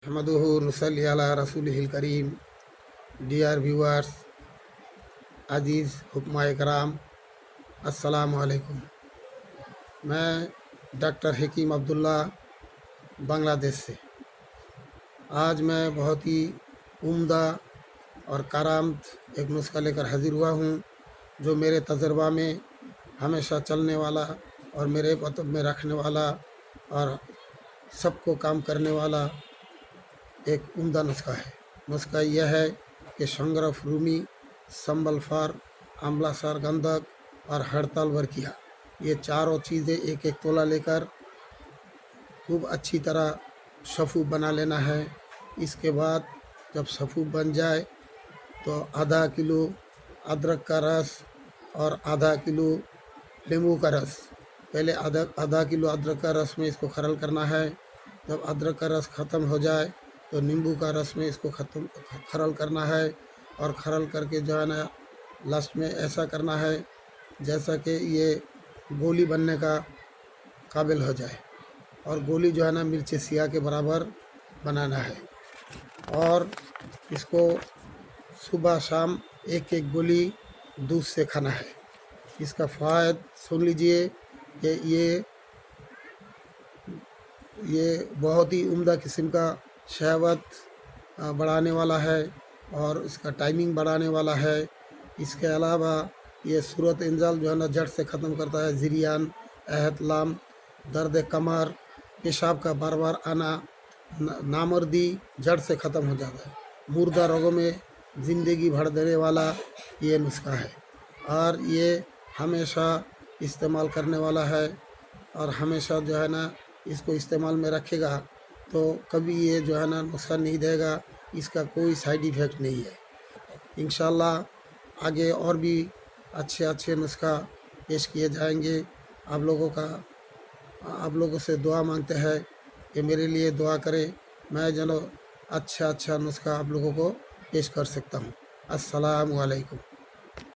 अहमदुहु नुसल्ली अला रसूलिहिल करीम। Dear viewers, अजीज़ हुक्मा इकराम, अस्सलामु अलैकुम। मैं डॉक्टर हकीम अब्दुल्ला बांग्लादेश से आज मैं बहुत ही उम्दा और कारामद एक नुस्खा लेकर हाजिर हुआ हूँ, जो मेरे तजर्बा में हमेशा चलने वाला और मेरे पतब में रखने वाला और सबको काम करने वाला एक उम्दा नुस्खा है। नुस्खा यह है कि शंगरफ रूमी, संबल फार, आमला सार गंधक और हड़ताल वर्किया, ये चारों चीज़ें एक एक तोला लेकर खूब अच्छी तरह सफ़ू बना लेना है। इसके बाद जब सफ़ू बन जाए तो आधा किलो अदरक का रस और आधा किलो नींबू का रस, पहले आधा किलो अदरक का रस में इसको खरल करना है। जब अदरक का रस ख़त्म हो जाए तो नींबू का रस में इसको खरल करना है, और खरल करके जो है ना लास्ट में ऐसा करना है जैसा कि ये गोली बनने का काबिल हो जाए, और गोली जो है ना मिर्ची सिया के बराबर बनाना है। और इसको सुबह शाम एक एक गोली दूध से खाना है। इसका फ़ायदा सुन लीजिए कि ये बहुत ही उम्दा किस्म का शहवत बढ़ाने वाला है और इसका टाइमिंग बढ़ाने वाला है। इसके अलावा ये सूरत इंजाल जो है ना जड़ से ख़त्म करता है। ज़िरियान, एहतलाम, दर्द कमर, पेशाब का बार बार आना, नामर्दी जड़ से ख़त्म हो जाता है। मुर्दा रोगों में ज़िंदगी भर देने वाला ये नुस्खा है, और ये हमेशा इस्तेमाल करने वाला है, और हमेशा जो है ना इसको इस्तेमाल में रखेगा तो कभी ये जो है ना नुकसान नहीं देगा। इसका कोई साइड इफ़ेक्ट नहीं है। इंशाल्लाह आगे और भी अच्छे अच्छे नुस्खा पेश किए जाएंगे। आप लोगों से दुआ मांगते हैं कि मेरे लिए दुआ करें, मैं जो अच्छा नुस्खा आप लोगों को पेश कर सकता हूँ। अस्सलामु अलैकुम।